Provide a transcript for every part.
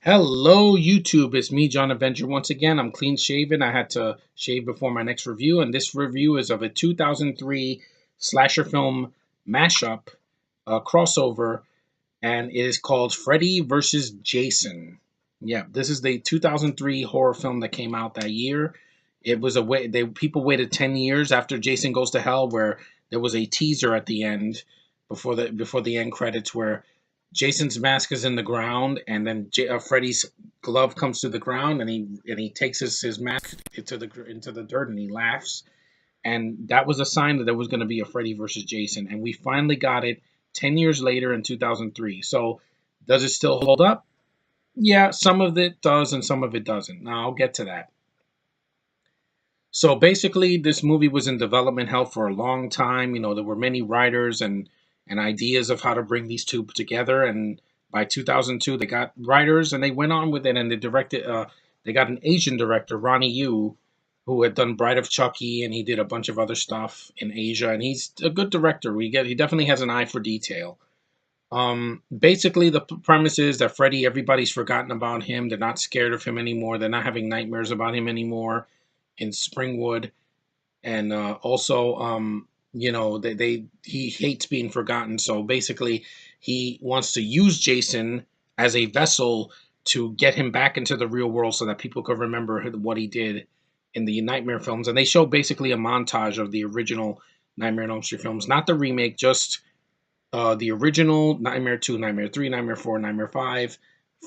Hello, YouTube. It's me, John Avenger. Once again, I'm clean shaven. I had to shave before my next review, and this review is of a 2003 slasher film mashup, crossover, and it is called Freddy versus Jason. Yeah, this is the 2003 horror film that came out that year. It was a way people waited 10 years after Jason Goes to Hell, where there was a teaser at the end before the end credits where Jason's mask is in the ground, and then Freddy's glove comes to the ground, and he takes his mask into the dirt, and he laughs, and that was a sign that there was going to be a Freddy versus Jason, and we finally got it 10 years later in 2003. So, does it still hold up? Yeah, some of it does, and some of it doesn't. Now I'll get to that. So basically, this movie was in development hell for a long time. There were many writers and ideas of how to bring these two together. And by 2002, they got writers and they went on with it. And they directed. They got an Asian director, Ronnie Yu, who had done Bride of Chucky, and he did a bunch of other stuff in Asia. And he's a good director. He definitely has an eye for detail. Basically, the premise is that Freddy, everybody's forgotten about him. They're not scared of him anymore. They're not having nightmares about him anymore in Springwood, and also, he hates being forgotten. So basically, he wants to use Jason as a vessel to get him back into the real world, so that people could remember what he did in the Nightmare films. And they show basically a montage of the original Nightmare on Elm Street films, not the remake, just the original Nightmare 2, Nightmare 3, Nightmare 4, Nightmare 5,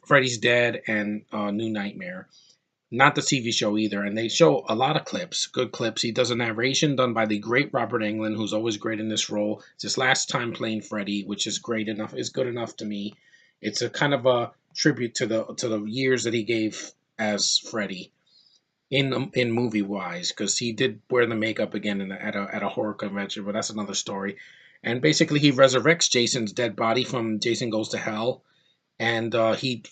Freddy's Dead, and New Nightmare. Not the TV show either. And they show a lot of clips, good clips. He does a narration done by the great Robert Englund, who's always great in this role. It's his last time playing Freddy, which is great enough, is good enough to me. It's a kind of a tribute to the years that he gave as Freddy in movie wise, because he did wear the makeup again at a horror convention, but that's another story. And basically, he resurrects Jason's dead body from Jason Goes to Hell, and he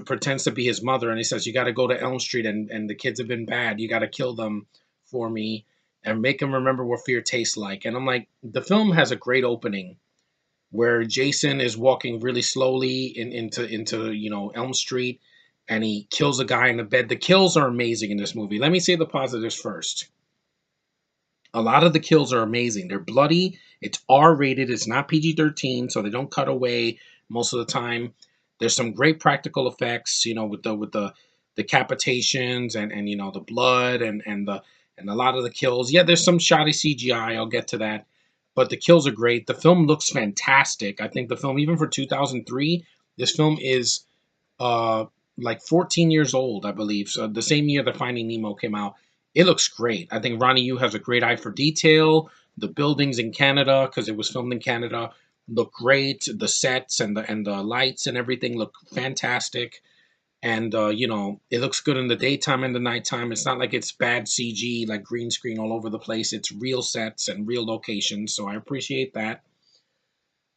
pretends to be his mother, and he says, "You got to go to Elm Street, and the kids have been bad. You got to kill them for me and make them remember what fear tastes like." And I'm like, the film has a great opening where Jason is walking really slowly into Elm Street, and he kills a guy in the bed. The kills are amazing in this movie. Let me say the positives first. A lot of the kills are amazing. They're bloody. It's R rated. It's not PG-13, so they don't cut away most of the time. There's some great practical effects, with the decapitations and the blood and a lot of the kills. Yeah, there's some shoddy CGI. I'll get to that, but the kills are great. The film looks fantastic. I think the film, even for 2003, this film is uh like 14 years old, I believe. So the same year that Finding Nemo came out. It looks great. I think Ronnie Yu has a great eye for detail. The buildings in Canada, because it was filmed in Canada, look great. The sets and the lights and everything look fantastic. And it looks good in the daytime and the nighttime. It's not like it's bad CG, like green screen all over the place. It's real sets and real locations, so I appreciate that.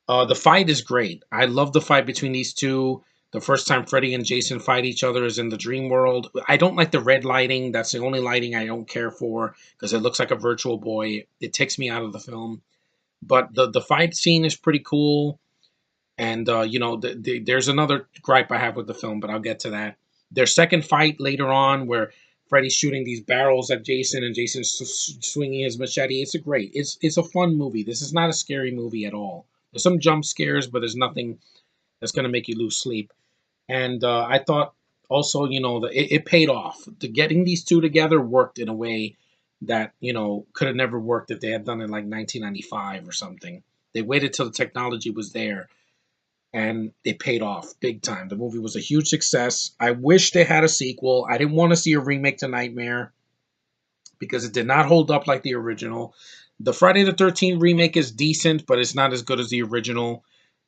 The fight is great. I love the fight between these two. The first time Freddy and Jason fight each other is in the dream world. I don't like the red lighting. That's the only lighting I don't care for, because it looks like a virtual boy. It takes me out of the film. But the fight scene is pretty cool. And, there's another gripe I have with the film, but I'll get to that. Their second fight later on, where Freddy's shooting these barrels at Jason and Jason's swinging his machete. It's a fun movie. This is not a scary movie at all. There's some jump scares, but there's nothing that's going to make you lose sleep. And I thought also, it paid off. Getting these two together worked in a way that, could have never worked if they had done it like 1995 or something. They waited till the technology was there, and it paid off big time. The movie was a huge success. I wish they had a sequel. I didn't want to see a remake to Nightmare because it did not hold up like the original. The Friday the 13th remake is decent, but it's not as good as the original,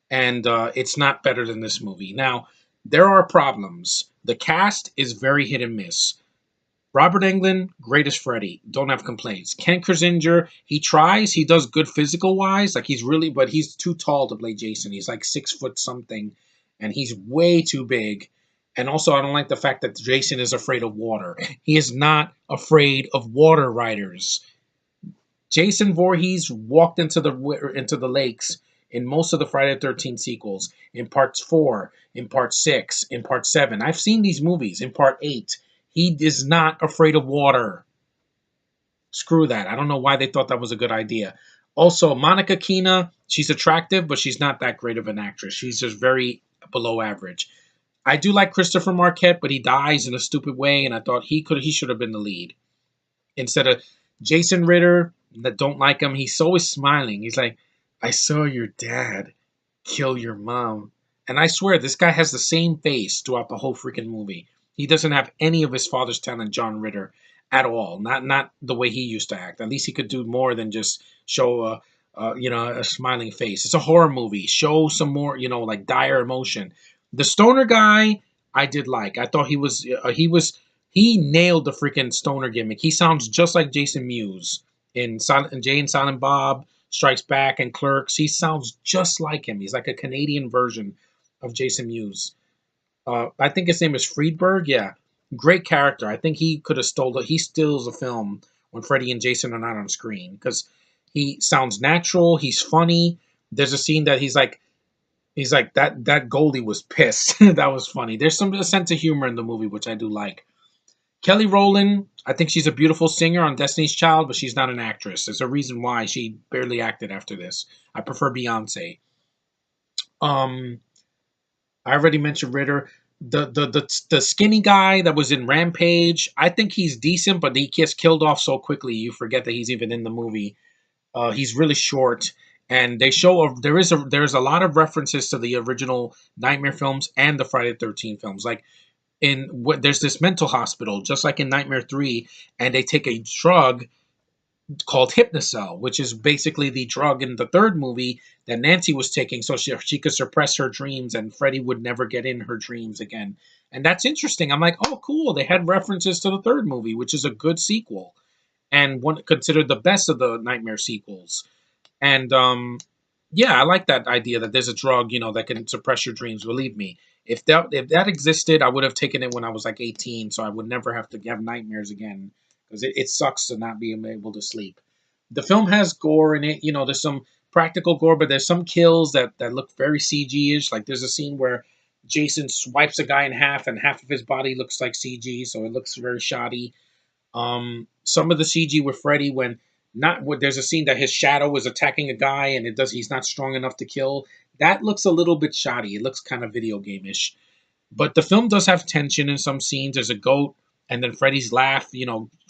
and it's not better than this movie. Now, there are problems. The cast is very hit and miss. Robert Englund, great as Freddy. Don't have complaints. Ken Krasinger, he tries. He does good physical wise. Like but he's too tall to play Jason. He's like 6 foot something, and he's way too big. And also, I don't like the fact that Jason is afraid of water. He is not afraid of water, writers. Jason Voorhees walked into the lakes in most of the Friday the 13th sequels, in parts 4, in part 6, in part 7. I've seen these movies in part 8. He is not afraid of water. Screw that. I don't know why they thought that was a good idea. Also, Monica Keena, she's attractive, but she's not that great of an actress. She's just very below average. I do like Christopher Marquette, but he dies in a stupid way, and I thought he should have been the lead instead of Jason Ritter. That don't like him. He's always smiling. He's like, "I saw your dad kill your mom," and I swear this guy has the same face throughout the whole freaking movie. He doesn't have any of his father's talent, John Ritter, at all. Not the way he used to act. At least he could do more than just show a smiling face. It's a horror movie. Show some more, like dire emotion. The stoner guy, I did like. I thought he nailed the freaking stoner gimmick. He sounds just like Jason Mewes in Jay and Silent Bob Strikes Back and Clerks. He sounds just like him. He's like a Canadian version of Jason Mewes. I think his name is Friedberg. Yeah, great character. I think he could have stole it. He steals a film when Freddy and Jason are not on screen because he sounds natural. He's funny. There's a scene that he's like that Goldie was pissed. That was funny. There's some a sense of humor in the movie which I do like. Kelly Rowland, I think she's a beautiful singer on Destiny's Child, but she's not an actress. There's a reason why she barely acted after this. I prefer Beyonce. Um, I already mentioned Ritter. The skinny guy that was in Rampage, I think he's decent, but he gets killed off so quickly you forget that he's even in the movie. He's really short, and they show there's a lot of references to the original Nightmare films and the Friday the 13th films. Like there's this mental hospital, just like in Nightmare 3, and they take a drug called Hypnocell, which is basically the drug in the third movie that Nancy was taking so she could suppress her dreams and Freddy would never get in her dreams again. And that's interesting. I'm like, oh, cool. They had references to the third movie, which is a good sequel and one considered the best of the Nightmare sequels. And yeah, I like that idea that there's a drug, that can suppress your dreams. Believe me, if that existed, I would have taken it when I was like 18, so I would never have to have nightmares again because it sucks to not be able to sleep. The film has gore in it. There's some practical gore, but there's some kills that look very CG-ish. Like there's a scene where Jason swipes a guy in half, and half of his body looks like CG, so it looks very shoddy. Some of the CG with Freddy when not there's a scene that his shadow is attacking a guy and he's not strong enough to kill. That looks a little bit shoddy. It looks kind of video game-ish. But the film does have tension in some scenes. There's a goat, and then Freddy's laugh.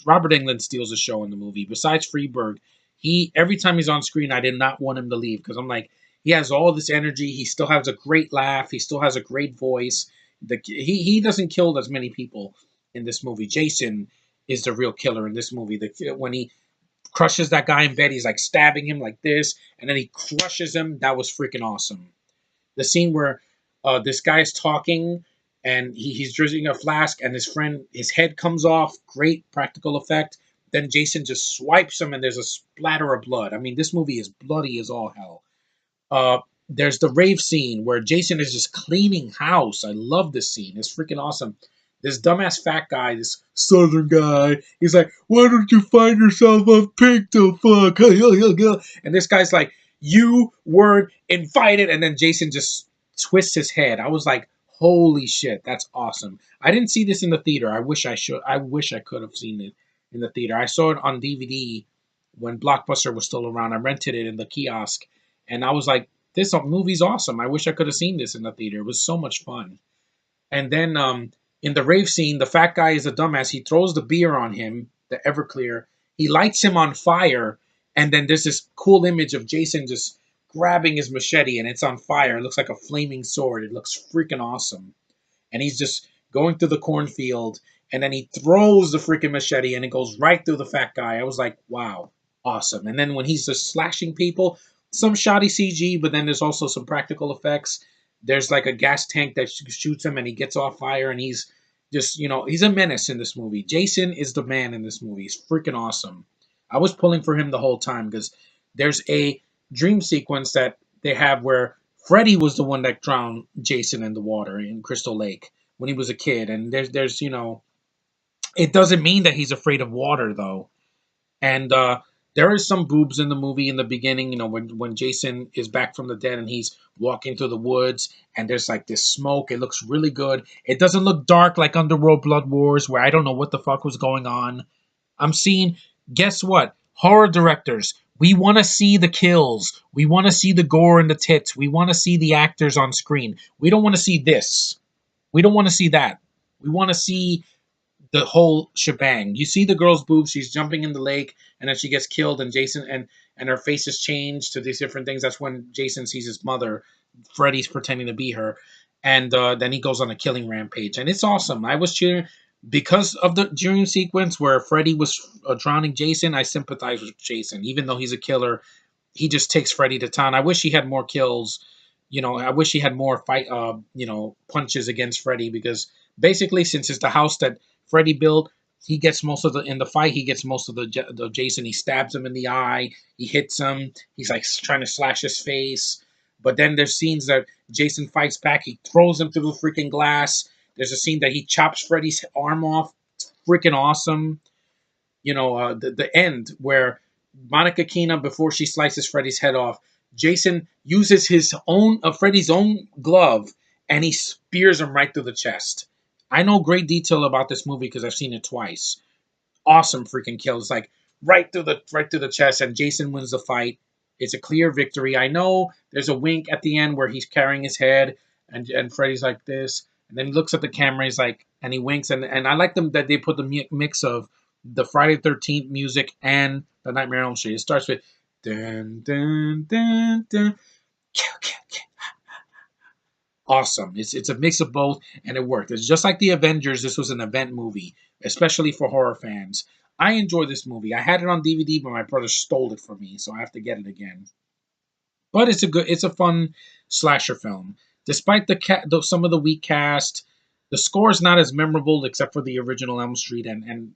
Robert Englund steals the show in the movie. Besides Freeberg, he every time he's on screen, I did not want him to leave because I'm like, he has all this energy. He still has a great laugh. He still has a great voice. He doesn't kill as many people in this movie. Jason is the real killer in this movie. When he crushes that guy in bed, he's like stabbing him like this, and then he crushes him. That was freaking awesome. The scene where this guy's talking and he's drinking a flask and his head comes off, great practical effect. Then Jason just swipes him and there's a splatter of blood. I mean, this movie is bloody as all hell. Uh, there's the rave scene where Jason is just cleaning house. I love this scene. It's freaking awesome. This dumbass fat guy, this southern guy, he's like, "Why don't you find yourself a pig to fuck?" And this guy's like, "You weren't invited." And then Jason just twists his head. I was like, "Holy shit, that's awesome." I didn't see this in the theater. I wish I should. I wish I could have seen it in the theater. I saw it on DVD when Blockbuster was still around. I rented it in the kiosk, and I was like, "This movie's awesome. I wish I could have seen this in the theater. It was so much fun." And then in the rave scene, the fat guy is a dumbass. He throws the beer on him, the Everclear. He lights him on fire, and then there's this cool image of Jason just grabbing his machete, and it's on fire. It looks like a flaming sword. It looks freaking awesome. And he's just going through the cornfield, and then he throws the freaking machete, and it goes right through the fat guy. I was like, wow, awesome. And then when he's just slashing people, some shoddy CG, but then there's also some practical effects. There's like a gas tank that shoots him and he gets off fire and he's just, he's a menace in this movie. Jason is the man in this movie. He's freaking awesome. I was pulling for him the whole time because there's a dream sequence that they have where Freddy was the one that drowned Jason in the water in Crystal Lake when he was a kid. And there's it doesn't mean that he's afraid of water though. And There is some boobs in the movie in the beginning, when Jason is back from the dead and he's walking through the woods and there's like this smoke. It looks really good. It doesn't look dark like Underworld Blood Wars, where I don't know what the fuck was going on. I'm seeing, guess what? Horror directors, we want to see the kills. We want to see the gore and the tits. We want to see the actors on screen. We don't want to see this. We don't want to see that. We want to see the whole shebang. You see the girl's boobs, she's jumping in the lake, and then she gets killed, and Jason and her face is changed to these different things. That's when Jason sees his mother. Freddy's pretending to be her, and then he goes on a killing rampage, and it's awesome. I was cheering because of the dream sequence where Freddy was drowning Jason. I sympathize with Jason, even though he's a killer. He just takes Freddy to town. I wish he had more kills. I wish he had more fight. Punches against Freddy, because basically, since it's the house that Freddy built, he gets most of the in the fight. He gets most of the Jason. He stabs him in the eye. He hits him. He's like trying to slash his face. But then there's scenes that Jason fights back. He throws him through the freaking glass. There's a scene that he chops Freddy's arm off. It's freaking awesome. The end where Monica Keena, before she slices Freddy's head off, Jason uses his own Freddy's own glove and he spears him right through the chest. I know great detail about this movie because I've seen it twice. Awesome freaking kill. It's like right through the chest, and Jason wins the fight. It's a clear victory. I know there's a wink at the end where he's carrying his head and Freddy's like this, and then he looks at the camera, he's like, and he winks, and I like them that they put the mix of the Friday 13th music and the Nightmare on Elm Street. It starts with dun dun dun dun, kill kill kill. Awesome. It's a mix of both, and it worked. It's just like the Avengers. This was an event movie, especially for horror fans. I enjoy this movie. I had it on DVD, but my brother stole it from me, so I have to get it again. But it's a fun slasher film. Despite some of the weak cast, the score is not as memorable except for the original Elm Street and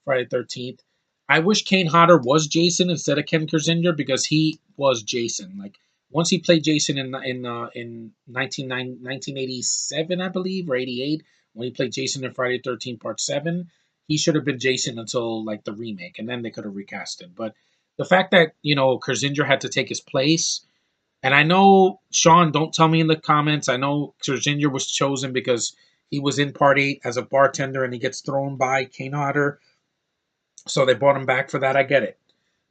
Friday 13th. I wish Kane Hodder was Jason instead of Ken Kersinger, because he was Jason. Like, once he played Jason in 1987, I believe, or 88, when he played Jason in Friday 13th Part 7, he should have been Jason until like the remake, and then they could have recast it. But the fact that Kersinger had to take his place, and I know, Sean, don't tell me in the comments. I know Kersinger was chosen because he was in Part 8 as a bartender and he gets thrown by Kane Hodder. So they brought him back for that. I get it.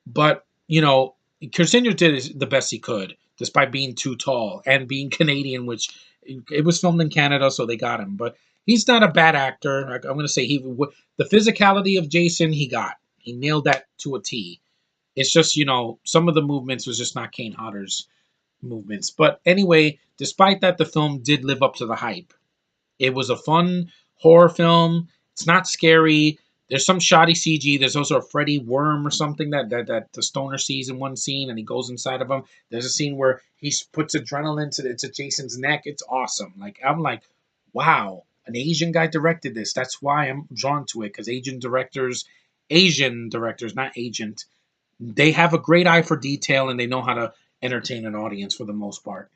But, Kersinger did the best he could, despite being too tall and being Canadian, which it was filmed in Canada, so they got him. But he's not a bad actor. I'm going to say the physicality of Jason, he got. He nailed that to a T. It's just, some of the movements was just not Kane Hodder's movements. But anyway, despite that, the film did live up to the hype. It was a fun horror film. It's not scary. There's some shoddy CG. There's also a Freddy worm or something that the stoner sees in one scene, and he goes inside of him. There's a scene where he puts adrenaline to Jason's neck. It's awesome. Like, I'm like, wow, an Asian guy directed this. That's why I'm drawn to it, because Asian directors, not agent, they have a great eye for detail and they know how to entertain an audience for the most part.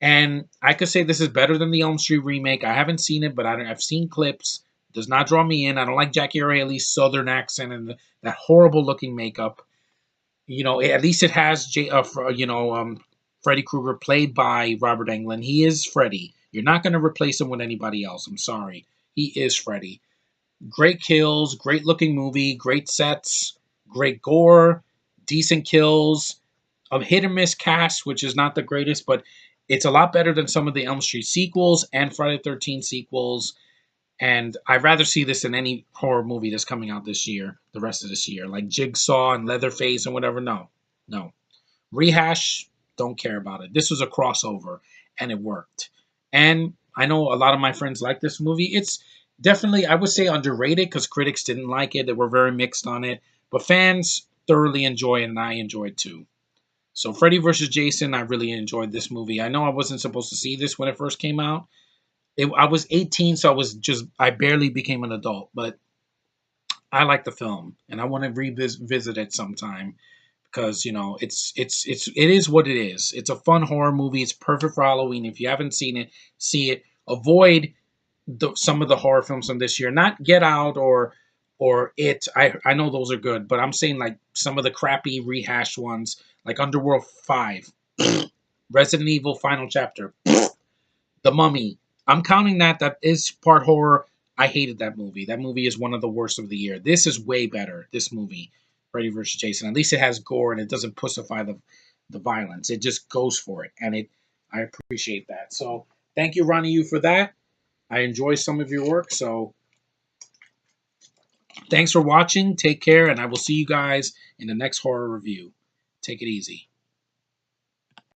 And I could say this is better than the Elm Street remake. I haven't seen it, but I've seen clips. It does not draw me in. I don't like Jackie Earle Haley's southern accent and that horrible looking makeup. At least it has Freddy Krueger, played by Robert Englund. He is Freddy. You're not going to replace him with anybody else. I'm sorry. He is Freddy. Great kills, great looking movie, great sets, great gore, decent kills, a hit or miss cast, which is not the greatest, but it's a lot better than some of the Elm Street sequels and Friday the 13th sequels. And I'd rather see this than any horror movie that's coming out this year, the rest of this year, like Jigsaw and Leatherface and whatever. No. Rehash, don't care about it. This was a crossover, and it worked. And I know a lot of my friends like this movie. It's definitely, I would say, underrated because critics didn't like it. They were very mixed on it. But fans thoroughly enjoy it, and I enjoyed too. So Freddy vs. Jason, I really enjoyed this movie. I know I wasn't supposed to see this when it first came out. I was 18, so I barely became an adult. But I like the film, and I want to revisit it sometime because it is what it is. It's a fun horror movie. It's perfect for Halloween. If you haven't seen it, see it. Avoid some of the horror films from this year. Not Get Out or or It. I know those are good, but I'm saying like some of the crappy rehashed ones, like Underworld 5, Resident Evil Final Chapter, The Mummy. I'm counting that. That is part horror. I hated that movie. That movie is one of the worst of the year. This is way better. This movie, Freddy vs. Jason. At least it has gore and it doesn't pussify the violence. It just goes for it, and it. I appreciate that. So thank you, Ronnie, you for that. I enjoy some of your work. So thanks for watching. Take care, and I will see you guys in the next horror review. Take it easy.